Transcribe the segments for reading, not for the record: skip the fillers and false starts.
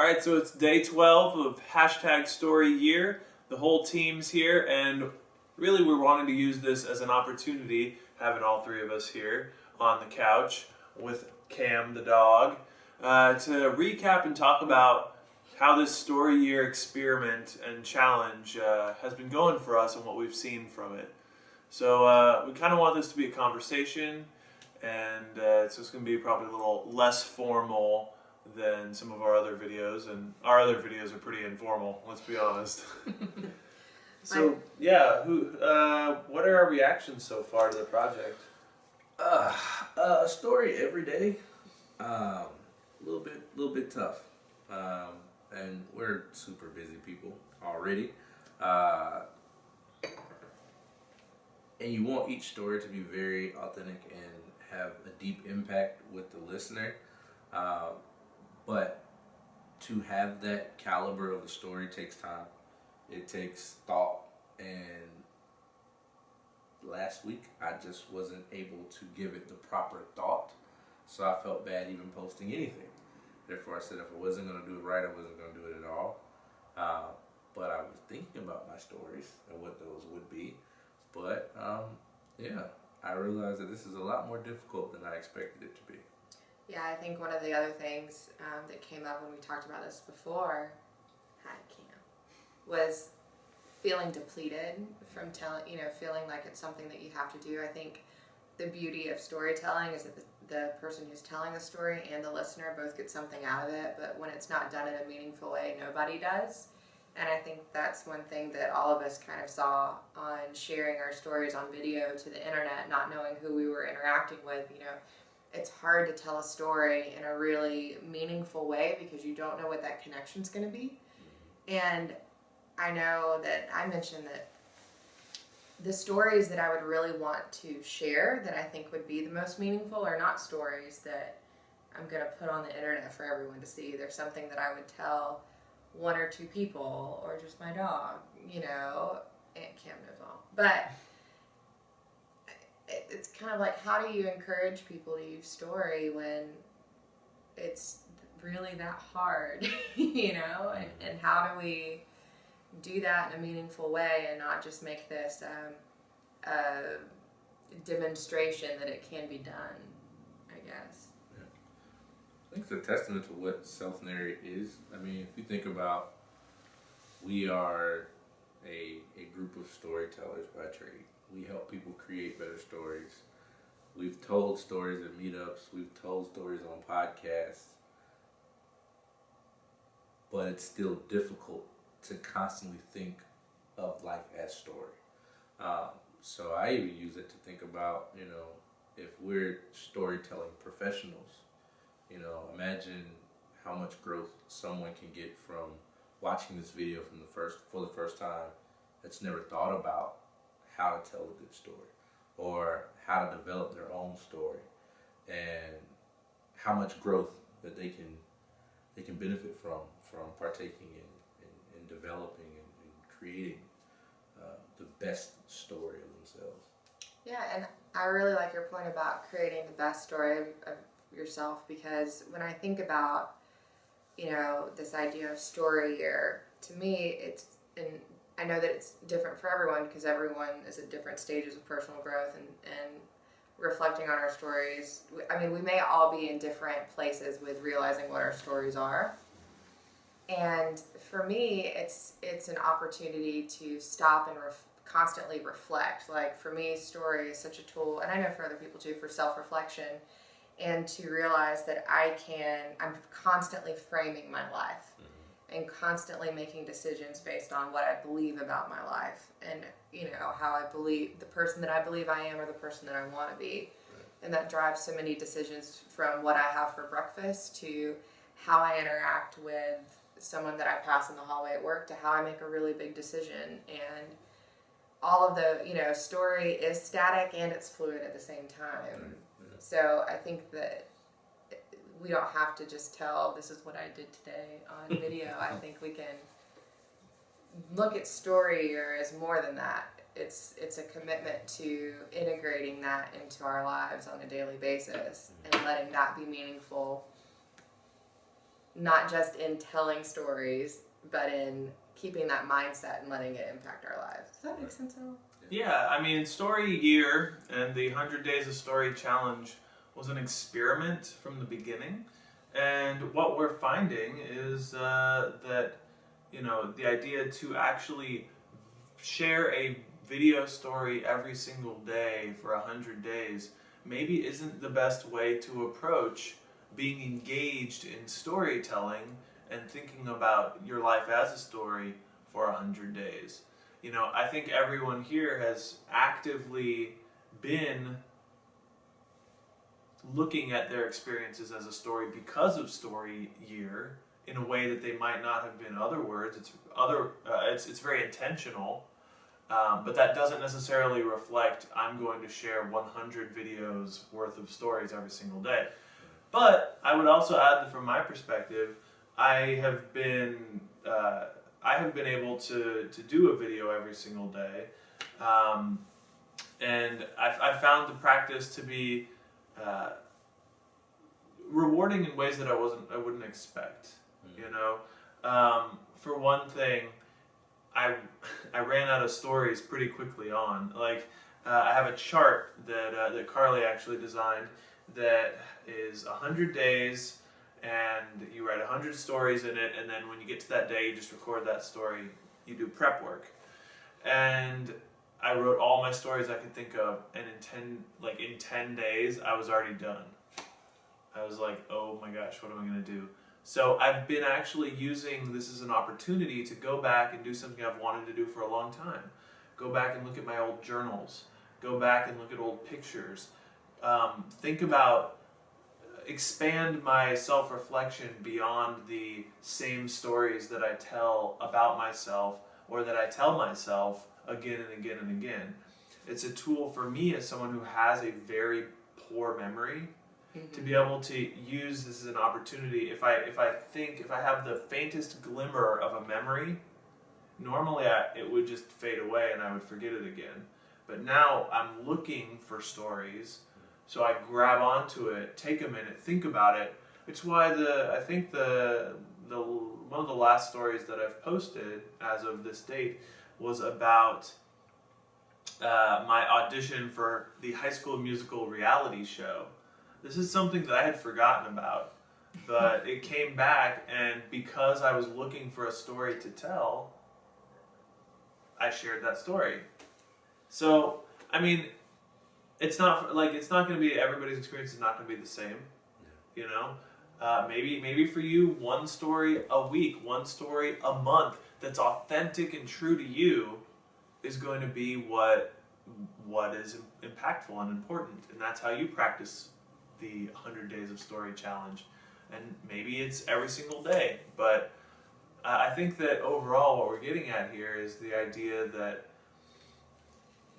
Alright, so it's day 12 of hashtag story year. The whole team's here, and really we're wanting to use this as an opportunity, having all three of us here on the couch with Cam the dog, to recap and talk about how this story year experiment and challenge has been going for us and what we've seen from it. So we kind of want this to be a conversation, and it's just going to be probably a little less formal than some of our other videos, and our other videos are pretty informal, let's be honest. So yeah, what are our reactions so far to the project? A story every day, a little bit tough, and we're super busy people already, and you want each story to be very authentic and have a deep impact with the listener. But to have that caliber of a story takes time. It takes thought. And last week, I just wasn't able to give it the proper thought. So I felt bad even posting anything. Therefore, I said if I wasn't going to do it right, I wasn't going to do it at all. But I was thinking about my stories and what those would be. But I realized that this is a lot more difficult than I expected it to be. Yeah, I think one of the other things that came up when we talked about this before, was feeling depleted from feeling like it's something that you have to do. I think the beauty of storytelling is that the person who's telling the story and the listener both get something out of it, but when it's not done in a meaningful way, nobody does. And I think that's one thing that all of us kind of saw on sharing our stories on video to the internet, not knowing who we were interacting with. It's hard to tell a story in a really meaningful way because you don't know what that connection's going to be. And I know that I mentioned that the stories that I would really want to share that I think would be the most meaningful are not stories that I'm going to put on the internet for everyone to see. They're something that I would tell one or two people or just my dog, Aunt Cam knows all. But it's kind of like, how do you encourage people to use story when it's really that hard, and how do we do that in a meaningful way and not just make this a demonstration that it can be done, I guess. Yeah. I think it's a testament to what Self Narrate is. I mean, if you think about, we are a group of storytellers by trade. We help people create better stories. We've told stories at meetups. We've told stories on podcasts. But it's still difficult to constantly think of life as story. So I even use it to think about, if we're storytelling professionals, imagine how much growth someone can get from watching this video for the first time that's never thought about how to tell a good story or how to develop their own story, and how much growth that they can benefit from partaking in developing and creating the best story of themselves. Yeah, and I really like your point about creating the best story of yourself, because when I think about, this idea of story year, to me, and I know that it's different for everyone because everyone is at different stages of personal growth and reflecting on our stories. I mean, we may all be in different places with realizing what our stories are. And for me, it's an opportunity to stop and constantly reflect. Like, for me, story is such a tool, and I know for other people too, for self-reflection, and to realize that I'm constantly framing my life and constantly making decisions based on what I believe about my life and, how I believe, the person that I believe I am or the person that I want to be. And that drives so many decisions, from what I have for breakfast to how I interact with someone that I pass in the hallway at work to how I make a really big decision. And all of the, story is static and it's fluid at the same time. Mm-hmm. So I think that we don't have to just tell, this is what I did today on video. I think we can look at story as more than that. It's a commitment to integrating that into our lives on a daily basis and letting that be meaningful not just in telling stories, but in keeping that mindset and letting it impact our lives. Does that make sense at all? Yeah, I mean, Story Year and the 100 Days of Story Challenge was an experiment from the beginning. And what we're finding is that, you know, the idea to actually share a video story every single day for 100 days maybe isn't the best way to approach being engaged in storytelling and thinking about your life as a story for 100 days. You know, I think everyone here has actively been looking at their experiences as a story because of Story Year in a way that they might not have been otherwise. It's very intentional, but that doesn't necessarily reflect I'm going to share 100 videos worth of stories every single day. But I would also add that from my perspective, I have been able to do a video every single day, and I found the practice to be rewarding in ways that I wouldn't expect. You know, for one thing, I ran out of stories pretty quickly on. Like I have a chart that Carly actually designed that is 100 days, and you write 100 stories in it, and then when you get to that day, you just record that story. You do prep work, and I wrote all my stories I could think of, and in 10 days, I was already done. I was like, oh my gosh, what am I going to do? So I've been actually using this as an opportunity to go back and do something I've wanted to do for a long time. Go back and look at my old journals. Go back and look at old pictures. Think about, expand my self-reflection beyond the same stories that I tell about myself or that I tell myself again and again and again. It's a tool for me as someone who has a very poor memory to be able to use this as an opportunity. If I have the faintest glimmer of a memory, normally it would just fade away and I would forget it again. But now I'm looking for stories, so I grab onto it, take a minute, think about it. It's why I think the one of the last stories that I've posted as of this date was about my audition for the High School Musical reality show. This is something that I had forgotten about, but it came back, and because I was looking for a story to tell, I shared that story. So, I mean, it's not going to be, everybody's experience is not going to be the same, you know? Maybe for you, one story a week, one story a month that's authentic and true to you is going to be what is impactful and important, and that's how you practice the 100 Days of Story Challenge. And maybe it's every single day, but I think that overall what we're getting at here is the idea that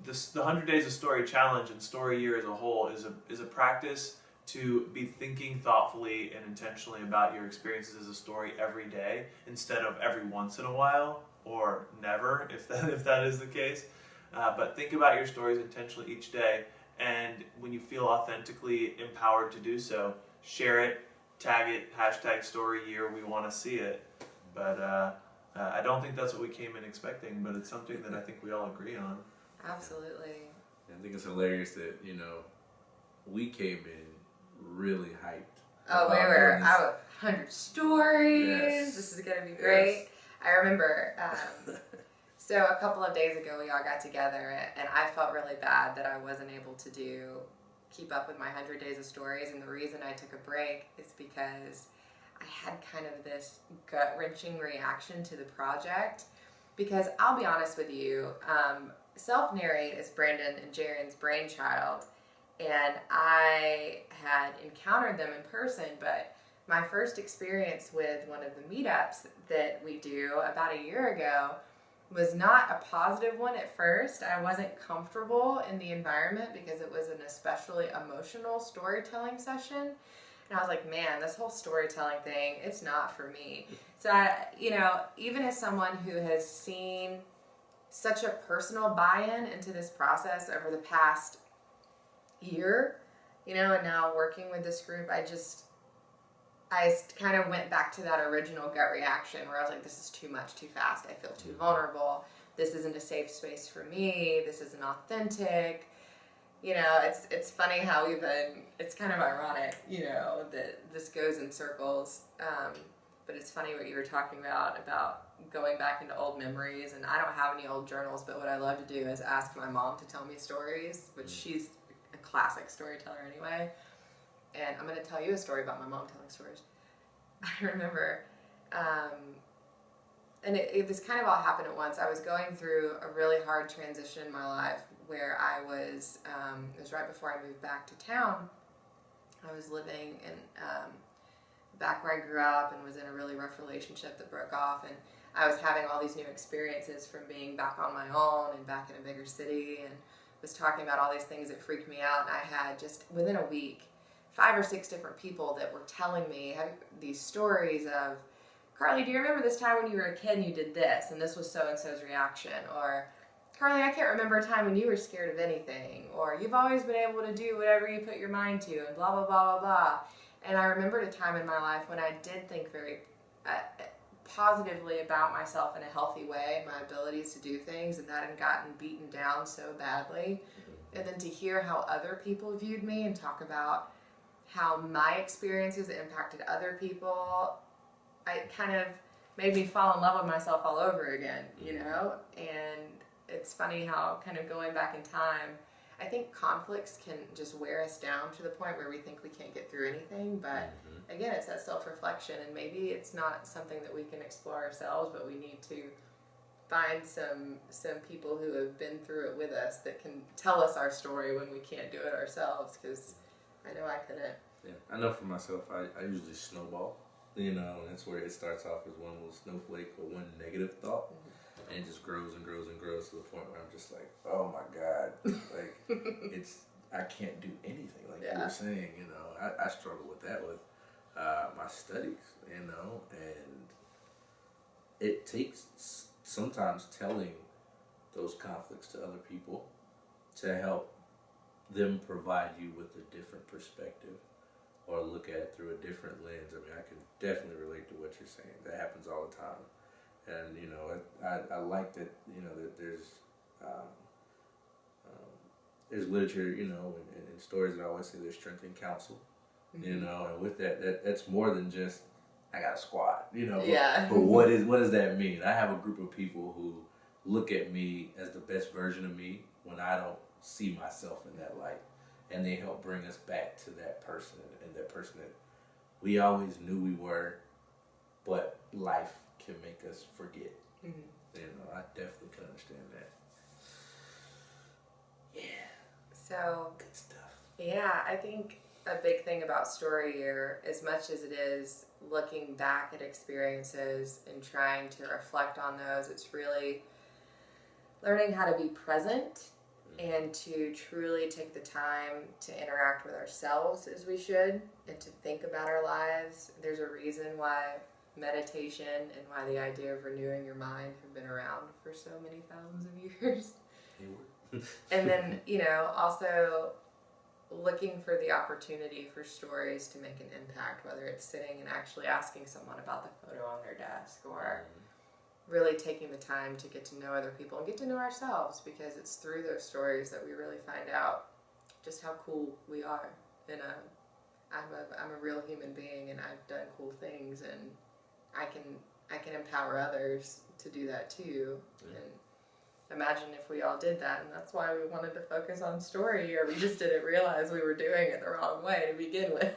the 100 Days of Story Challenge and Story Year as a whole is a practice to be thinking thoughtfully and intentionally about your experiences as a story every day instead of every once in a while or never, if that is the case. But think about your stories intentionally each day, and when you feel authentically empowered to do so, share it, tag it, #StoryYear, we want to see it. But I don't think that's what we came in expecting, but it's something that I think we all agree on. Absolutely. I think it's hilarious that, you know, we came in really hyped. Oh, we were 100 stories. Yes. This is going to be great. Yes. I remember, so a couple of days ago we all got together, and I felt really bad that I wasn't able to keep up with my 100 Days of Stories, and the reason I took a break is because I had kind of this gut-wrenching reaction to the project, because I'll be honest with you, Self Narrate is Brandon and Jaren's brainchild, and I had encountered them in person, but my first experience with one of the meetups that we do about a year ago was not a positive one at first. I wasn't comfortable in the environment because it was an especially emotional storytelling session. And I was like, man, this whole storytelling thing, it's not for me. So, even as someone who has seen such a personal buy-in into this process over the past year, and now working with this group, I kind of went back to that original gut reaction where I was like, this is too much, too fast. I feel too vulnerable. This isn't a safe space for me. This isn't authentic. You know, it's funny how it's kind of ironic, you know, that this goes in circles. But it's funny what you were talking about going back into old memories. And I don't have any old journals, but what I love to do is ask my mom to tell me stories, which she's a classic storyteller anyway. And I'm going to tell you a story about my mom telling stories. I remember, and this kind of all happened at once. I was going through a really hard transition in my life where I was, it was right before I moved back to town. I was living in back where I grew up and was in a really rough relationship that broke off. And I was having all these new experiences from being back on my own and back in a bigger city, and was talking about all these things that freaked me out. And I had just within a week 5 or 6 different people that were telling me these stories of, Carly, do you remember this time when you were a kid and you did this and this was so-and-so's reaction? Or, Carly, I can't remember a time when you were scared of anything. Or, you've always been able to do whatever you put your mind to, and blah, blah, blah, blah, blah. And I remembered a time in my life when I did think very positively about myself in a healthy way, my abilities to do things, and that had gotten beaten down so badly. And then to hear how other people viewed me and talk about how my experiences impacted other people, it kind of made me fall in love with myself all over again, you know? And it's funny how kind of going back in time, I think conflicts can just wear us down to the point where we think we can't get through anything. But again, it's that self-reflection, and maybe it's not something that we can explore ourselves, but we need to find some people who have been through it with us that can tell us our story when we can't do it ourselves, because I know I couldn't. Yeah, I know for myself, I usually snowball, you know, and that's where it starts off as one little snowflake or one negative thought. And it just grows and grows and grows to the point where I'm just like, oh my God, like I can't do anything. Like you were saying, you know, I struggle with that with my studies, you know, and it takes sometimes telling those conflicts to other people to help them provide you with a different perspective or look at it through a different lens. I mean, I can definitely relate to what you're saying. That happens all the time. And, you know, I like that, you know, that there's literature, you know, and stories that I always say there's strength in counsel, you know, and with that's more than just, I got a squad, you know. Yeah. But what does that mean? I have a group of people who look at me as the best version of me when I don't see myself in that light. And they help bring us back to that person and that person that we always knew we were, but life can make us forget. You know, I definitely can understand that. Yeah. So, good stuff. Yeah, I think a big thing about Story Year, as much as it is looking back at experiences and trying to reflect on those, it's really learning how to be present and to truly take the time to interact with ourselves as we should, and to think about our lives. There's a reason why meditation and why the idea of renewing your mind have been around for so many thousands of years. And then, you know, also looking for the opportunity for stories to make an impact, whether it's sitting and actually asking someone about the photo on their desk, or really taking the time to get to know other people and get to know ourselves, because it's through those stories that we really find out just how cool we are. And I'm a real human being, and I've done cool things, and I can empower others to do that too. And imagine if we all did that, and that's why we wanted to focus on Story Year. We just didn't realize we were doing it the wrong way to begin with.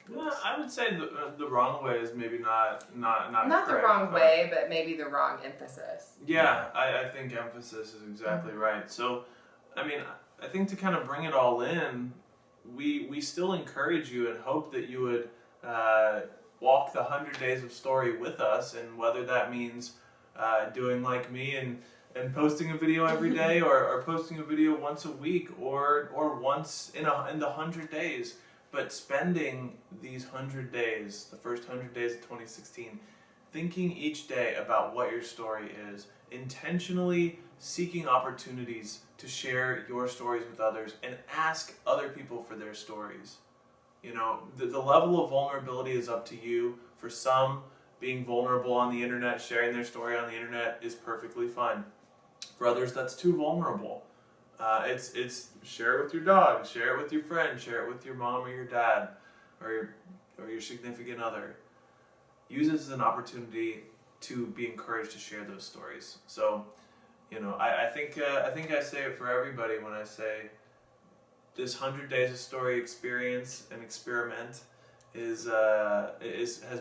Well, I would say the wrong way is maybe not the correct, wrong way, but maybe the wrong emphasis. Yeah, I think emphasis is exactly right. So, I mean, I think to kind of bring it all in, we still encourage you and hope that you would walk the 100 days of story with us, and whether that means doing like me and posting a video every day, or posting a video once a week, or once in the 100 days. But spending these 100 days, the first 100 days of 2016, thinking each day about what your story is, intentionally seeking opportunities to share your stories with others, and ask other people for their stories. You know, the level of vulnerability is up to you. For some, being vulnerable on the internet, sharing their story on the internet is perfectly fine. For others, that's too vulnerable. It's share it with your dog, share it with your friend, share it with your mom or your dad, or your significant other. Use it as an opportunity to be encouraged to share those stories. So, you know, I think I say it for everybody when I say this 100 Days of Story experience and experiment has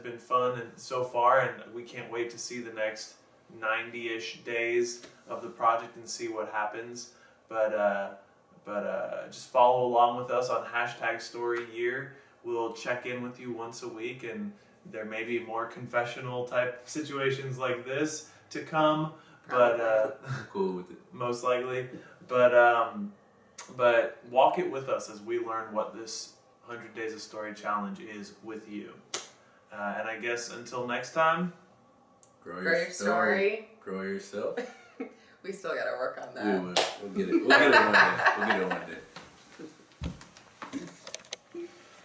been fun and so far, and we can't wait to see the next 90-ish days of the project and see what happens. But just follow along with us on #StoryYear. We'll check in with you once a week, and there may be more confessional type situations like this to come. But I'm cool with it. most likely. But walk it with us as we learn what this 100 Days of Story challenge is with you. And I guess until next time, Grow Grow your story. Grow yourself. We still gotta work on that. We will. We'll get it. We'll get it one day. We'll get it one day.